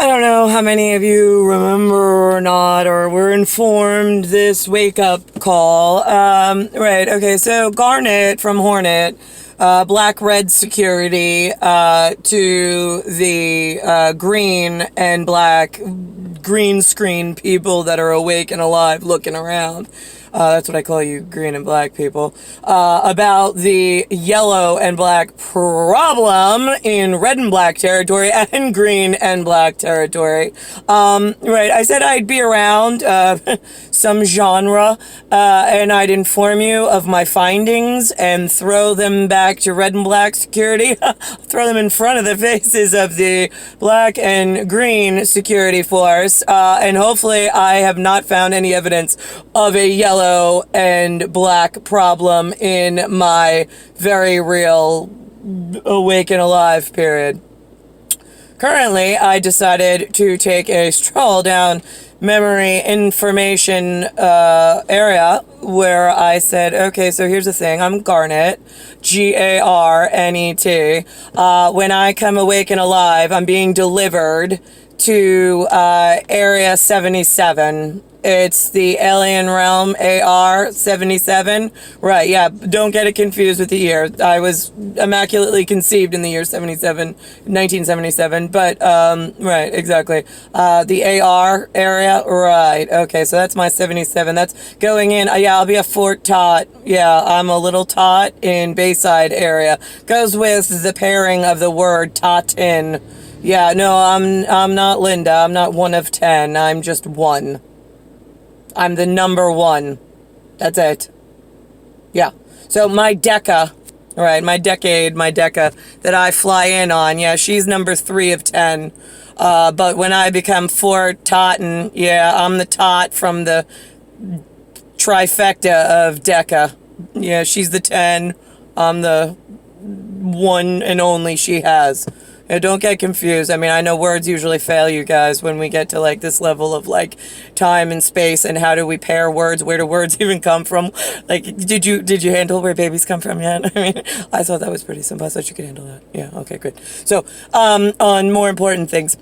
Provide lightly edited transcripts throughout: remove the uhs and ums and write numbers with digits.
I don't know how many of you remember or not, or were informed this wake-up call. Right, okay, so Garnet from Hornet, Black&Red security, to the green and black green screen people that are awake and alive looking around. That's what I call you, green and black people, about the yellow and black problem in red and black territory and green and black territory. Right, I said I'd be around some genre, and I'd inform you of my findings and throw them back to red and black security, throw them in front of the faces of the black and green security force, and hopefully I have not found any evidence of a yellow and black problem in my very real awake and alive period. Currently, I decided to take a stroll down memory information area where I said, okay, so here's the thing. I'm Garnet, Garnet. When I come awake and alive, I'm being delivered to Area 77. It's the alien realm, AR77. Right, yeah, don't get it confused with the year. I was immaculately conceived in the year 1977, but, right, exactly. The AR area, right, okay, so that's my 77. That's going in, yeah, I'll be a Fort Tot. Yeah, I'm a little tot in Bayside area. Goes with the pairing of the word TotTen. Yeah, no, I'm not Linda. I'm not one of 10. I'm just one. I'm the number one. That's it. Yeah. So my deca, right, my deca that I fly in on, yeah, she's number 3 of 10. But when I become Fort Totten, yeah, I'm the tot from the trifecta of deca. Yeah, she's the 10. I'm the one and only she has. Now, don't get confused. I mean, I know words usually fail you guys when we get to, like, this level of, like, time and space and how do we pair words? Where do words even come from? Like, did you handle where babies come from yet? I mean, I thought that was pretty simple. I thought you could handle that. Yeah, okay, good. So, on more important things.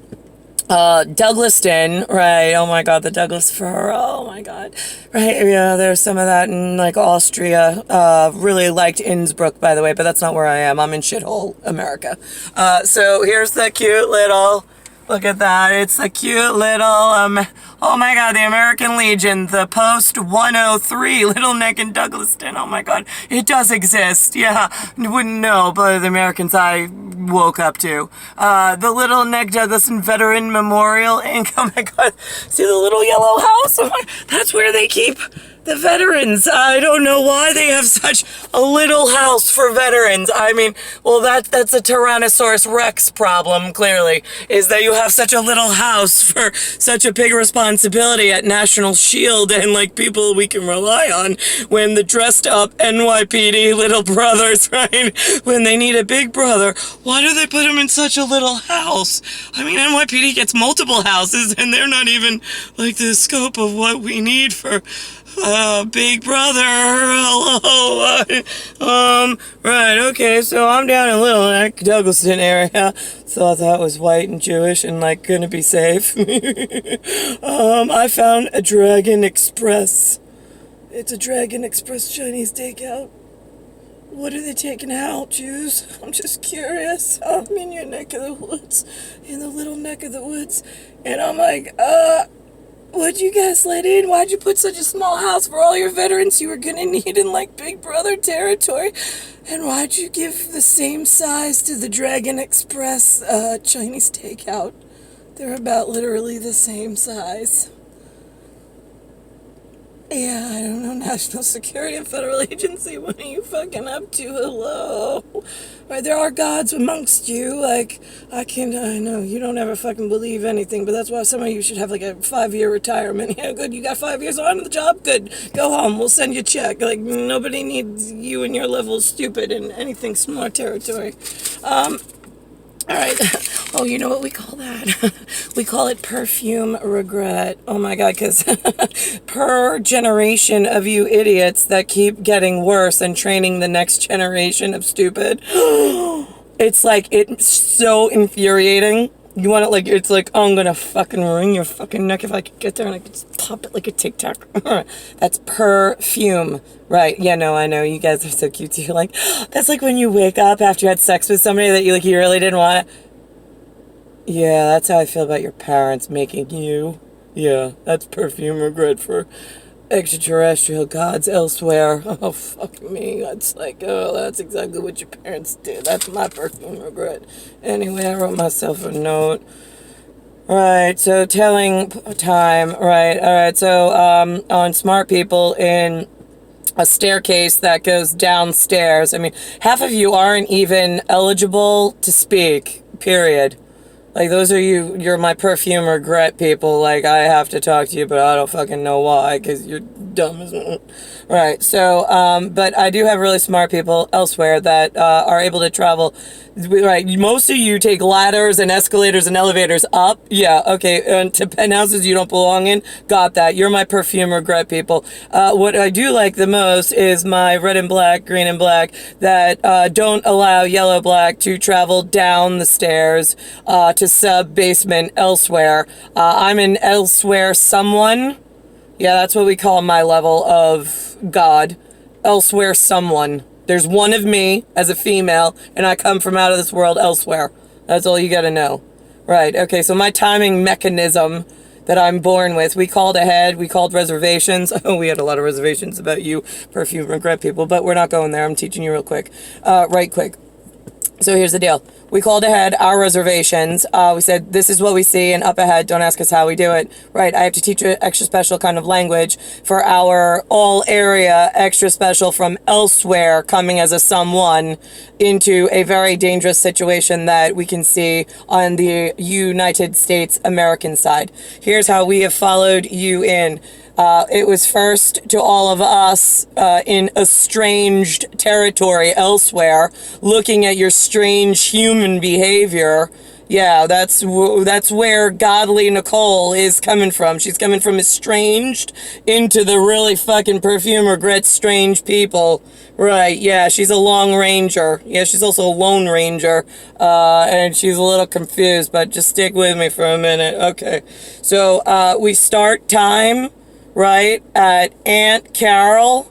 Douglaston, right, oh my god, the Douglas fir, oh my god, right, yeah, there's some of that in, like, Austria. Really liked Innsbruck, by the way, but that's not where I am. I'm in shithole America. So here's the cute little, look at that, it's the cute little, oh my god, the American Legion, the Post 103, Little Neck in Douglaston, oh my god, it does exist, yeah, you wouldn't know, but the Americans I woke up to. The Little Neck Douglaston Veteran Memorial Inc. Oh my god, see the little yellow house? Oh my, that's where they keep the veterans. I don't know why they have such a little house for veterans. I mean, well, that's a Tyrannosaurus Rex problem, clearly, is that you have such a little house for such a big responsibility at National Shield and, like, people we can rely on when the dressed up NYPD little brothers, right, when they need a big brother, why do they put him in such a little house? I mean, NYPD gets multiple houses and they're not even, like, the scope of what we need for Big Brother, hello, right, okay, so I'm down in Little Neck, Douglaston area, thought that was white and Jewish and, like, gonna be safe. I found a Dragon Express. It's a Dragon Express Chinese takeout. What are they taking out, Jews? I'm just curious. I'm in your neck of the woods, in the little neck of the woods, and I'm like, what'd you guys let in? Why'd you put such a small house for all your veterans you were gonna need in, like, Big Brother territory? And why'd you give the same size to the Dragon Express Chinese takeout? They're about literally the same size. Yeah, I don't know, National Security and Federal Agency, what are you fucking up to? Hello? Right, there are gods amongst you, like, I know, you don't ever fucking believe anything, but that's why some of you should have, like, a 5-year retirement. Yeah, good, you got 5 years on the job? Good, go home, we'll send you a check. Like, nobody needs you and your level of stupid in anything smart territory. Alright, oh, you know what we call that? We call it perfume regret. Oh my god, because per generation of you idiots that keep getting worse and training the next generation of stupid, it's like, it's so infuriating You want it like, it's like, oh, I'm gonna fucking wring your fucking neck if I could get there and I could just pop it like a Tic Tac. That's perfume. Right. Yeah, no, I know. You guys are so cute too. Like, that's like when you wake up after you had sex with somebody that you, like, you really didn't want it. Yeah, that's how I feel about your parents making you. Yeah, that's perfume regret for extraterrestrial gods elsewhere. Oh, fuck me. That's like, oh, that's exactly what your parents did. That's my perfume regret. Anyway, I wrote myself a note. Right, so telling time. Right, all right. So on smart people in a staircase that goes downstairs. I mean, half of you aren't even eligible to speak, period. Like, those are you're my perfume regret people. Like, I have to talk to you, but I don't fucking know why, because you're dumb as... Right, so, but I do have really smart people elsewhere that are able to travel. Right, most of you take ladders and escalators and elevators up. Yeah, okay, and to penthouses you don't belong in. Got that. You're my perfume regret people. What I do like the most is my red and black, green and black, that don't allow yellow black to travel down the stairs to sub-basement elsewhere. I'm an elsewhere someone. Yeah, that's what we call my level of God. Elsewhere someone. There's one of me as a female, and I come from out of this world elsewhere. That's all you gotta know. Right, okay, so my timing mechanism that I'm born with, we called ahead, we called reservations. Oh, we had a lot of reservations about you, perfume regret people, but we're not going there. I'm teaching you real quick. Right quick. So here's the deal. We called ahead our reservations. We said, this is what we see, and up ahead, don't ask us how we do it. Right, I have to teach you extra special kind of language for our all area extra special from elsewhere coming as a someone into a very dangerous situation that we can see on the United States American side. Here's how we have followed you in. It was first to all of us in estranged territory elsewhere, looking at your strange human behavior. Yeah, that's where godly Nicole is coming from. She's coming from estranged into the really fucking perfume regret strange people. Right, yeah, she's a long ranger. Yeah, she's also a lone ranger. And she's a little confused, but just stick with me for a minute. Okay, so we start time right at Aunt Carol.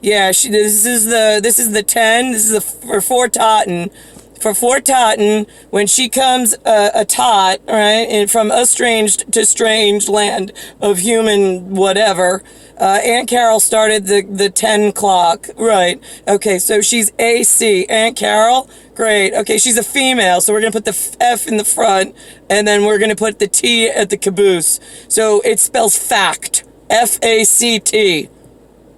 Yeah, this is the 10. This is for Fort TotTen. For Fort TotTen, when she comes a tot, right, and from estranged to strange land of human whatever, Aunt Carol started the 10 clock, right? Okay, so she's AC. Aunt Carol, great. Okay, she's a female, so we're gonna put the F in the front, and then we're gonna put the T at the caboose. So it spells fact. F-A-C-T.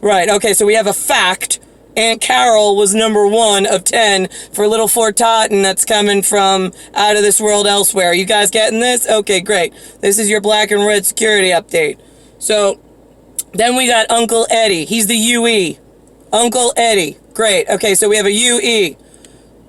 Right, okay, so we have a fact. Aunt Carol was number 1 of 10 for little Fort TotTen that's coming from out of this world elsewhere. You guys getting this? Okay, great. This is your black and red security update. So, then we got Uncle Eddie. He's the UE. Uncle Eddie. Great. Okay, so we have a UE.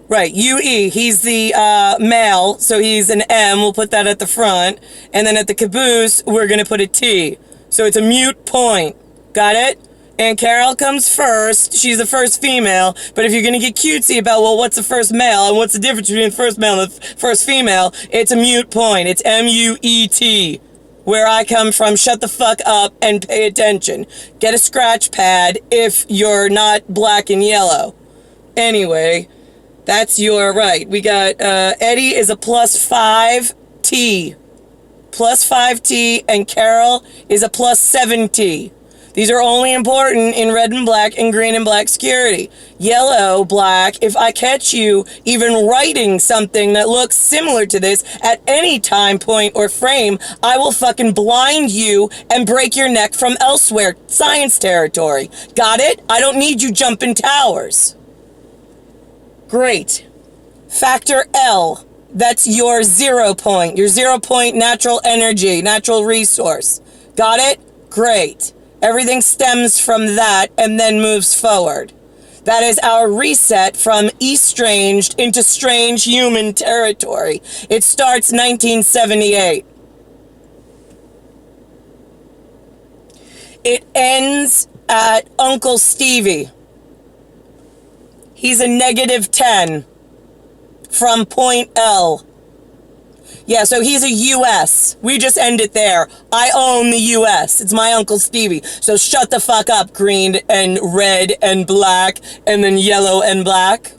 Right, UE, he's the male, so he's an M. We'll put that at the front. And then at the caboose, we're going to put a T. So it's a mute point. Got it? And Carol comes first. She's the first female. But if you're going to get cutesy about, well, what's the first male and what's the difference between the first male and the first female, it's a mute point. It's M-U-E-T. Where I come from, shut the fuck up and pay attention. Get a scratch pad if you're not black and yellow. Anyway, that's your right. We got Eddie is a +5T. +5T, and Carol is a +7T. These are only important in red and black and green and black security. Yellow, black, if I catch you even writing something that looks similar to this at any time, point, or frame, I will fucking blind you and break your neck from elsewhere. Science territory. Got it? I don't need you jumping towers. Great. Factor L. That's your 0 point. Your 0 point natural energy, natural resource. Got it? Great. Everything stems from that and then moves forward. That is our reset from estranged into strange human territory. It starts 1978. It ends at Uncle Stevie. He's a -10 from point L. Yeah, so he's a U.S. We just end it there. I own the U.S. It's my Uncle Stevie. So shut the fuck up, green and red and black, and then yellow and black.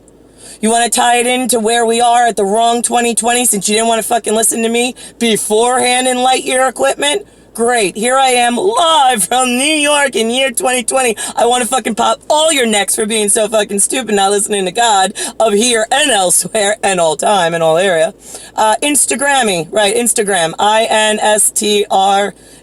You want to tie it into where we are at the wrong 2020 since you didn't want to fucking listen to me beforehand in light year equipment? Great. Here I am live from New York in year 2020. I want to fucking pop all your necks for being so fucking stupid, not listening to God of here and elsewhere and all time and all area. Instagrammy, right? Instagram.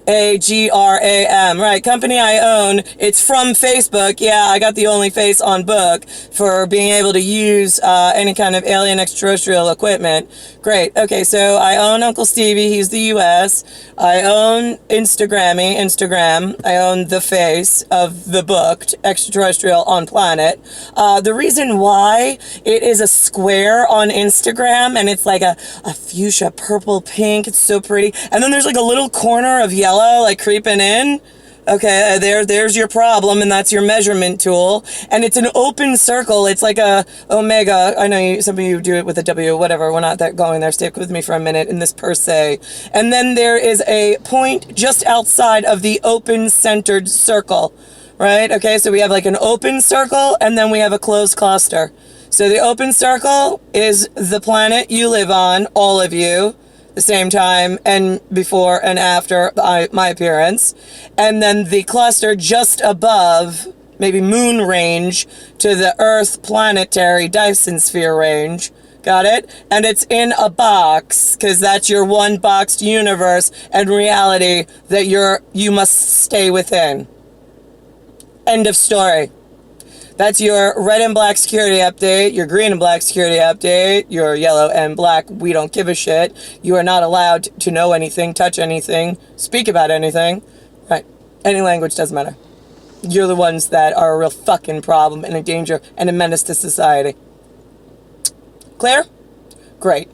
INSTRAGRAM, right? Company I own. It's from Facebook. Yeah, I got the only face on book for being able to use any kind of alien extraterrestrial equipment. Great. Okay, so I own Uncle Stevie. He's the U.S. I own Instagram. I own the face of the booked extraterrestrial on planet. The reason why it is a square on Instagram and it's like a fuchsia purple pink. It's so pretty. And then there's like a little corner of yellow like creeping in. Okay, there's your problem, and that's your measurement tool. And it's an open circle. It's like a omega. I know some of you do it with a W, whatever. We're not that going there. Stick with me for a minute in this per se. And then there is a point just outside of the open centered circle, right? Okay, so we have like an open circle, and then we have a closed cluster. So the open circle is the planet you live on, all of you, the same time and before and after my appearance. And then the cluster just above, maybe moon range, to the Earth planetary Dyson sphere range. Got it? And it's in a box, because that's your one boxed universe and reality that you must stay within. End of story. That's your red and black security update, your green and black security update, your yellow and black, we don't give a shit. You are not allowed to know anything, touch anything, speak about anything. Right. Any language doesn't matter. You're the ones that are a real fucking problem and a danger and a menace to society. Clear? Great.